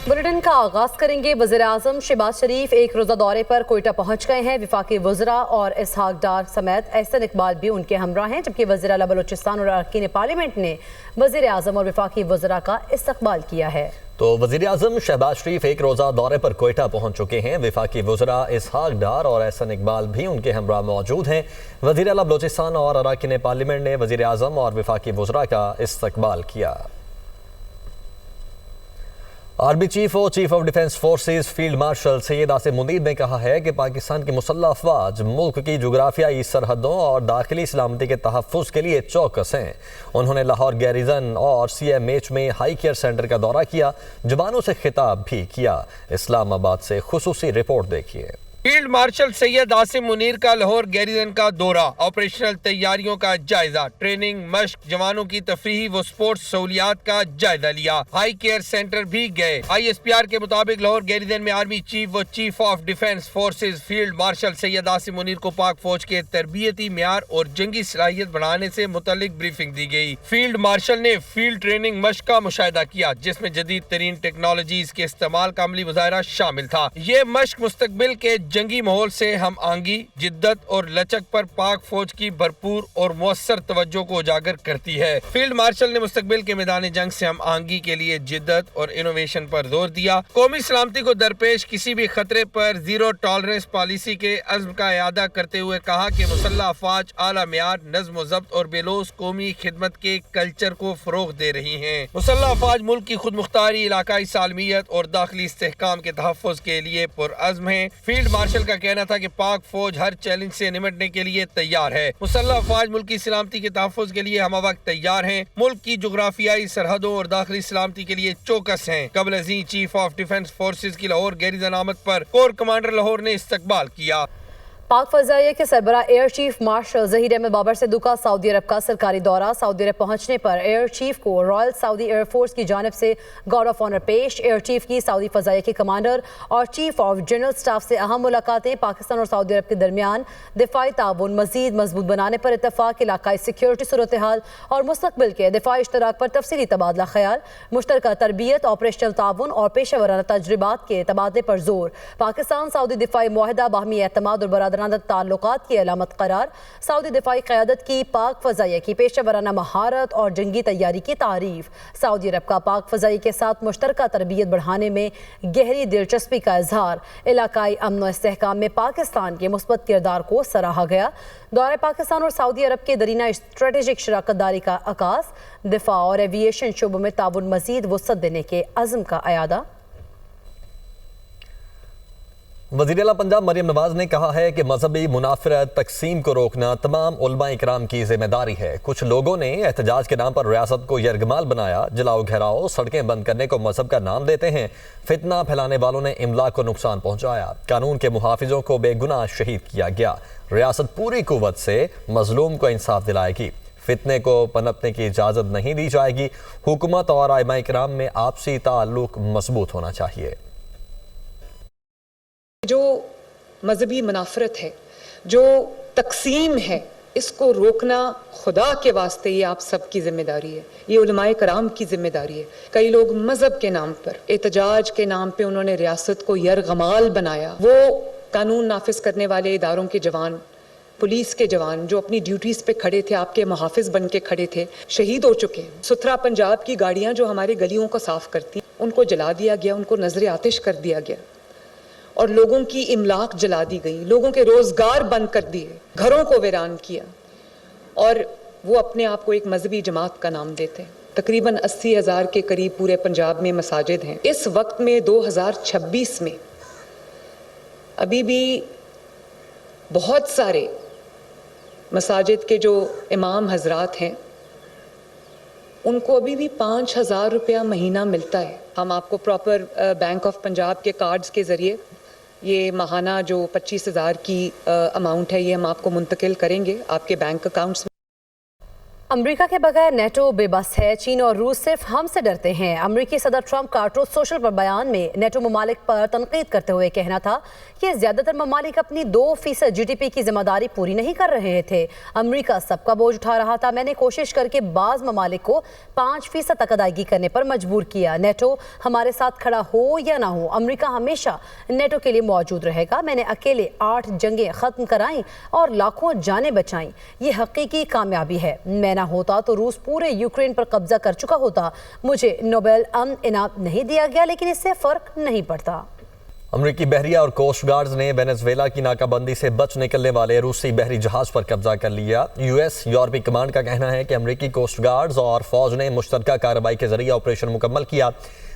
Bulletin का आगाज करेंगे। वज़ीर-ए-आज़म शहबाज शरीफ एक रोज़ा दौरे पर कोयटा पहुंच गए हैं। वफाकी वज़रा और इसहाक डार समेत एहसन इकबाल भी उनके हमरा हैं, जबकि वज़ीर आला बलूचिस्तान और अरकान पार्लियामेंट ने वज़ीर-ए-आज़म और वफाकी वज़रा का इस्तकबाल किया है। तो वज़ीर-ए-आज़म शहबाज शरीफ एक रोज़ा दौरे पर कोयटा पहुंच चुके हैं। वफाकी वज़रा इसहाक डार और एहसन इकबाल भी उनके हमरा मौजूद हैं। वज़ीर आला बलूचिस्तान और अरकान पार्लियामेंट ने वज़ीर-ए-आज़म और वफाकी वज़रा का इस्तकबाल किया। आर्मी चीफ और chief of defence forces field marshal Syed Asim Munir ने कहा है कि पाकिस्तान की मुसल्लह अफवाज मुल्क की जोग्राफियाई सरहदों और दाखिली सलामती के तहफ़्फ़ुज़ के लिए चौकस हैं। उन्होंने लाहौर गैरिजन और CMH में हाई केयर सेंटर का दौरा किया, जवानों से खिताब भी किया। इस्लामाबाद से खुसूसी रिपोर्ट देखिए। फील्ड मार्शल सैयद आसिम मुनीर का लाहौर गैरिजन का दौरा, ऑपरेशनल तैयारियों का जायजा, ट्रेनिंग, मश्क, जवानों की तफरीही व स्पोर्ट्स सहूलियात का जायजा लिया। हाई केयर सेंटर भी गए। ISPR के मुताबिक लाहौर गैरिजन में आर्मी चीफ व chief of defence forces field marshal Syed Asim Munir को पाक फौज के तरबियती म्यार और जंगी सलाहियत बढ़ाने से मुतल्लिक ब्रीफिंग दी गई। फील्ड मार्शल ने फील्ड ट्रेनिंग मश्क का मुशाहिदा किया, जिसमें जदीद तरीन टेक्नोलॉजीज के इस्तेमाल का अमली मुजाहरा शामिल था। ये मश्क मुस्तकबिल के जंगी माहौल से हम आंगी, जिद्दत और लचक पर पाक फौज की भरपूर और मुअस्सर तवज्जो को उजागर करती है। फील्ड मार्शल ने मुस्तकबिल के मैदान जंग से हम आंगी के लिए जिद्दत और इनोवेशन पर जोर दिया। कौमी सलामती को दरपेश किसी भी खतरे पर जीरो टॉलरेंस पॉलिसी के अज़्म का इयादा करते हुए कहा कि मुसल्लह अफवाज आला मियार, नज़्म व ज़ब्त और बेलोस कौमी खिदमत के कल्चर को फरोग दे रही हैं। मुसल्लह अफवाज मुल्क की खुद मुख्तारी, इलाकाई सालमियत और दाखिली इस्तेहकाम के तहफ़्फ़ुज़ के लिए पुरअज़्म है। फील्ड मार्शल का कहना था कि पाक फौज हर चैलेंज से निपटने के लिए तैयार है। मुसल्लह अफवाज मुल्क की सलामती के तहफ़्फ़ुज़ के लिए हम वक्त तैयार हैं। मुल्क की जोग्राफियाई सरहदों और दाखिली सलामती के लिए चौकस हैं। कबल अज़ीं चीफ ऑफ डिफेंस फोर्सेज की लाहौर गैरिजन आमद पर कोर कमांडर लाहौर ने इस्तकबाल किया। पाक फ़ज़ाइया के सरबरा air chief marshal Zaheer Ahmed Babar Sidhu का सऊदी अरब का सरकारी दौरा। सऊदी अरब पहुंचने पर एयर चीफ को रॉयल सऊदी एयरफोर्स की जानिब से गार्ड ऑफ ऑनर पेश। एयर चीफ की सऊदी फ़ज़ाइया के कमांडर और चीफ ऑफ जनरल स्टाफ से अहम मुलाकातें। पाकिस्तान और सऊदी अरब के दरमियान दिफाई ताउन मज़ीद मजबूत बनाने पर इत्तफ़ाक़, इलाकाई सिक्योरिटी सूरत हाल और मुस्तक़बिल के दिफाई इश्तराक पर तफसीली तबादला ख्याल, मुश्तरका तरबियत, ऑपरेशनल ताउन और पेशा वराना तजुर्बात के तबादले पर जोर। पाकिस्तान सऊदी दिफाई मुआहदा बाहमी एतमाद और बरादराना ताल्लुकात की अलामत करार। सऊदी दिफाई क़यादत की पाक फ़ज़ाइया की पेशा वराना महारत और जंगी तैयारी की तारीफ। सऊदी अरब का पाक फ़ज़ाइया के साथ मुश्तरका तरबियत बढ़ाने में गहरी दिलचस्पी का इजहार। इलाकाई अमन और इस्तेहकाम में पाकिस्तान के मुस्बत किरदार को सराहा गया। दौरे पाकिस्तान और सऊदी अरब के दरीना स्ट्रेटेजिक शराकत दारी का आगाज़। दिफा और एविएशन शोबों में ताउन मज़ीद वुसअत देने के अज़्म का अयादा। वज़ीर आला पंजाब मरियम नवाज ने कहा है कि मजहबी मुनाफरत तकसीम को रोकना तमाम उलमा इकराम की जिम्मेदारी है। कुछ लोगों ने एहतजाज के नाम पर रियासत को यरगमाल बनाया। जलाओ घेराओ, सड़कें बंद करने को मजहब का नाम देते हैं। फितना फैलाने वालों ने इमला को नुकसान पहुंचाया। कानून के मुहाफिजों को बेगुनाह शहीद किया गया। रियासत पूरी कुव्वत से मजलूम को इंसाफ दिलाएगी। फितने को पनपने की इजाज़त नहीं दी जाएगी। हुकूमत और आइमा इकराम में आपसी ताल्लुक मजबूत होना चाहिए। जो मजहबी मुनाफरत है, जो तकसीम है, इसको रोकना खुदा के वास्ते ये आप सब की जिम्मेदारी है, ये उलमाए कराम की जिम्मेदारी है। कई लोग मजहब के नाम पर, एहतजाज के नाम पे उन्होंने रियासत को यरगमाल बनाया। वो कानून नाफिज करने वाले इदारों के जवान, पुलिस के जवान जो अपनी ड्यूटीज पे खड़े थे, आपके मुहाफिज बन के खड़े थे, शहीद हो चुके हैं। सुथरा पंजाब की गाड़ियां जो हमारे गलियों को साफ करती, उनको जला दिया गया, उनको नजर आतिश कर दिया गया और लोगों की इमलाक जला दी गई, लोगों के रोजगार बंद कर दिए, घरों को वीरान किया और वो अपने आप को एक मजहबी जमात का नाम देते हैं। तकरीबन 80,000 के करीब पूरे पंजाब में मसाजिद हैं। इस वक्त में 2026 में अभी भी बहुत सारे मसाजिद के जो इमाम हजरात हैं उनको अभी भी 5,000 रुपया महीना मिलता है। हम आपको प्रॉपर बैंक ऑफ पंजाब के कार्ड्स के ज़रिए ये माहाना जो 25,000 की अमाउंट है, ये हम आपको मुंतकिल करेंगे आपके बैंक अकाउंट्स में। अमेरिका के बगैर नेटो बेबस है। चीन और रूस सिर्फ हमसे डरते हैं। अमेरिकी सदर ट्रंप का ट्रूथ सोशल पर बयान में नेटो ममालिक पर तनकीद करते हुए कहना था कि ज्यादातर ममालिक अपनी 2% जीडीपी की जिम्मेदारी पूरी नहीं कर रहे थे। अमेरिका सबका बोझ उठा रहा था। मैंने कोशिश करके बाज ममालिक को 5% तक अदायगी करने पर मजबूर किया। नेटो हमारे साथ खड़ा हो या ना हो, अमेरिका हमेशा नेटो के लिए मौजूद रहेगा। मैंने अकेले 8 जंगें खत्म कराई और लाखों जानें बचाई। ये हकीकी कामयाबी है। मैं ना होता तो रूस पूरे यूक्रेन पर कब्जा कर चुका होता। मुझे नोबेल अमन इनाम नहीं दिया गया, लेकिन इससे फर्क नहीं पड़ता। अमेरिकी बहरिया और कोस्ट गार्ड्स ने वेनेजुएला की नाकाबंदी से बच निकलने वाले रूसी बहरी जहाज पर कब्जा कर लिया। यूएस यूरोपीय कमांड का कहना है कि अमेरिकी कोस्ट गार्ड्स और फौज ने मुश्तरका कार्रवाई के जरिए ऑपरेशन मुकम्मल किया।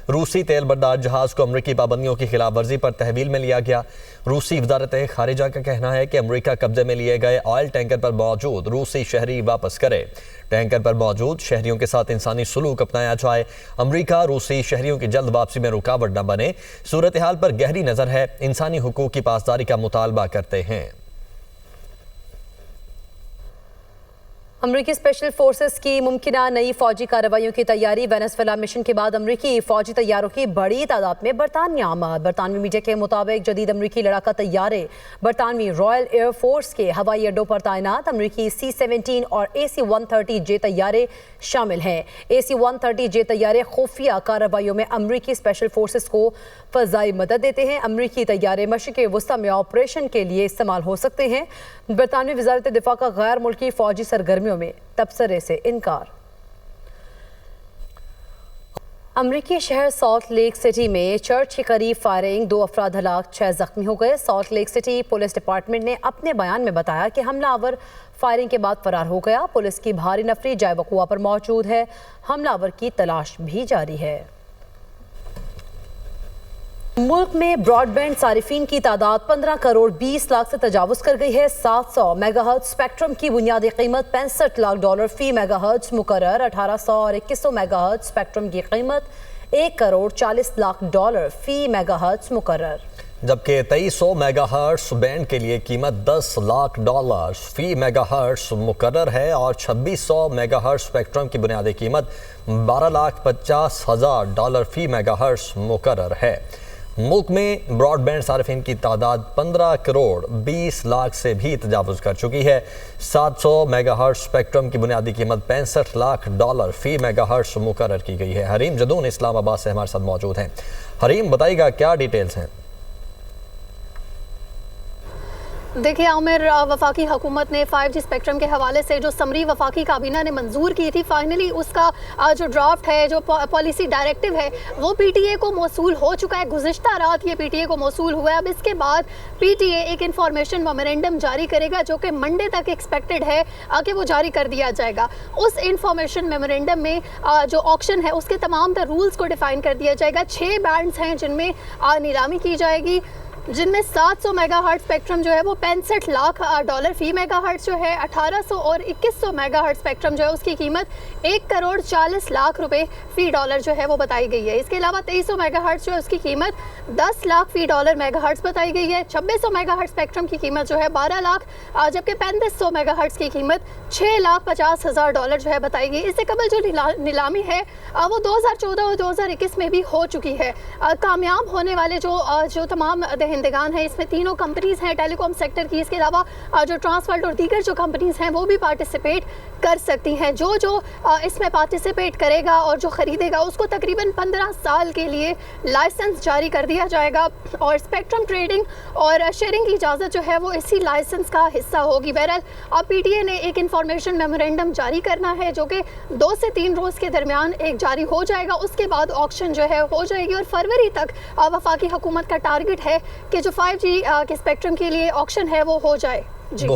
रूसी तेल बरदार जहाज को अमेरिकी पाबंदियों की खिलाफ वर्जी पर तहवील में लिया गया। रूसी वजारत खारिजा का कहना है कि अमेरिका कब्जे में लिए गए ऑयल टैंकर पर मौजूद रूसी शहरी वापस करे। टैंकर पर मौजूद शहरियों के साथ इंसानी सलूक अपनाया जाए। अमेरिका रूसी शहरियों की जल्द वापसी में रुकावट न बने। सूरत हाल पर गहरी नजर है। इंसानी हुकूक की पासदारी का मुतालबा करते हैं। अमरीकी स्पेशल फोर्सेस की मुमकिना नई फौजी कार्रवाइयों की तैयारी। वेनेजुएला मिशन के बाद अमरीकी फौजी तैयारों की बड़ी तादाद में बरतानिया आमद। बरतानवी मीडिया के मुताबिक जदीद अमरीकी लड़ाका तैयारे बरतानवी रॉयल एयर फोर्स के हवाई अड्डों पर तैनात अमरीकी C-17 और AC-130J तैयारे शामिल हैं। AC-130J तैयारे खुफिया कार्रवाइयों में अमरीकी स्पेशल फोर्सेस को फजाई मदद देते हैं। अमरीकी तैयारे मशरिक़ वस्ता में ऑपरेशन के लिए इस्तेमाल हो सकते हैं। बरतानवी वजारत दिफा का गैर मुल्की फौजी सरगर्मियों में तबसरे से इनकार। अमरीकी शहर सॉल्ट लेक सिटी में चर्च के करीब फायरिंग, 2 अफराद हलाक, 6 जख्मी हो गए। Salt lake city police department ने अपने बयान में बताया कि हमलावर फायरिंग के बाद फरार हो गया। पुलिस की भारी नफरी जाए वक़ुआ पर मौजूद है। हमलावर की तलाश भी जारी है। मुल्क में ब्रॉडबैंड सारिफीन की तादाद 15 करोड़ 20 लाख से तजावुज़ कर गई है। 700 मेगाहर्ट्ज़ स्पेक्ट्रम की बुनियादी कीमत $65 लाख फी मेगाहर्ट्ज़ मुकर्रर। 1800 और 2100 मेगाहर्ट्ज़ स्पेक्ट्रम की कीमत $1 करोड़ 40 लाख फी मेगाहर्ट्ज़ मुकर्रर, जबकि 2300 मेगाहर्ट्ज़ बैंड के लिए कीमत $10 लाख फी मेगाहर्ट्ज़ मुकर्रर है और 2600 मेगाहर्ट्ज़ स्पेक्ट्रम की बुनियादी कीमत $12,50,000 फी मेगाहर्ट्ज़ मुकर्रर है। मुल्क में ब्रॉडबैंड सार्फिन की तादाद 15 करोड़ 20 लाख से भी तजावुज़ कर चुकी है। 700 मेगाहर्ट्ज़ स्पेक्ट्रम की बुनियादी कीमत $65 लाख फी मेगाहर्ट्ज़ मुकर्रर की गई है। हरीम जदून इस्लामाबाद से हमारे साथ मौजूद हैं। हरीम, बताइएगा क्या डिटेल्स हैं? देखिए आमिर, वफाकी हुकूमत ने 5G स्पेक्ट्रम के हवाले से जो समरी वफाकी काबीना ने मंजूर की थी, फाइनली उसका जो ड्राफ्ट है, जो पॉलिसी डायरेक्टिव है, वो PTA को मौसूल हो चुका है। गुज़िश्ता रात ये PTA को मौसूल हुआ है। अब इसके बाद PTA एक इंफॉर्मेशन मेमोरेंडम जारी करेगा जो कि मंडे तक एक्सपेक्टेड है कि वो जारी कर दिया जाएगा। उस इंफॉर्मेशन मेमोरेंडम में जो ऑक्शन है उसके तमाम रूल्स को डिफाइन कर दिया जाएगा। 6 बैंड्स हैं जिनमें नीलामी की जाएगी, जिनमें 700 मेगाहर्ट्ज़ स्पेक्ट्रम जो है वो $65 लाख फी मेगाहर्ट्ज़ जो है। 1800 और 2100 मेगाहर्ट्ज़ स्पेक्ट्रम जो है उसकी कीमत $1 करोड़ 40 लाख फी डॉलर जो है वो बताई गई है। इसके अलावा 2300 मेगाहर्ट्ज़ जो है उसकी कीमत $10 लाख फी डॉलर मेगाहर्ट्ज़ बताई गई है। 2600 मेगाहर्ट्ज़ स्पेक्ट्रम की कीमत जो है 12 लाख, जबकि 3500 मेगाहर्ट्ज़ की कीमत $6,50,000 जो है बताई गई। इससे कबल जो नीलामी है वो 2014 और 2021 में भी हो चुकी है। कामयाब होने वाले जो तमाम हिंदगान है, इसमें तीनों कंपनीज हैं टेलीकॉम सेक्टर की। इसके अलावा जो ट्रांसवर्ल्ड और दीगर जो कंपनीज हैं वो भी पार्टिसिपेट कर सकती हैं। जो इसमें पार्टिसिपेट करेगा और जो ख़रीदेगा उसको तकरीबन 15 साल के लिए लाइसेंस जारी कर दिया जाएगा और स्पेक्ट्रम ट्रेडिंग और शेयरिंग की इजाज़त जो है वो इसी लाइसेंस का हिस्सा होगी। बहरहाल अब PTA ने एक इंफॉर्मेशन मेमोरेंडम जारी करना है जो कि 2 से 3 रोज़ के दरमियान एक जारी हो जाएगा। उसके बाद ऑक्शन जो है हो जाएगी और फरवरी तक वफाकी हुकूमत का टारगेट है कि जो 5G के स्पेक्ट्रम के लिए ऑक्शन है वो हो जाए। जी।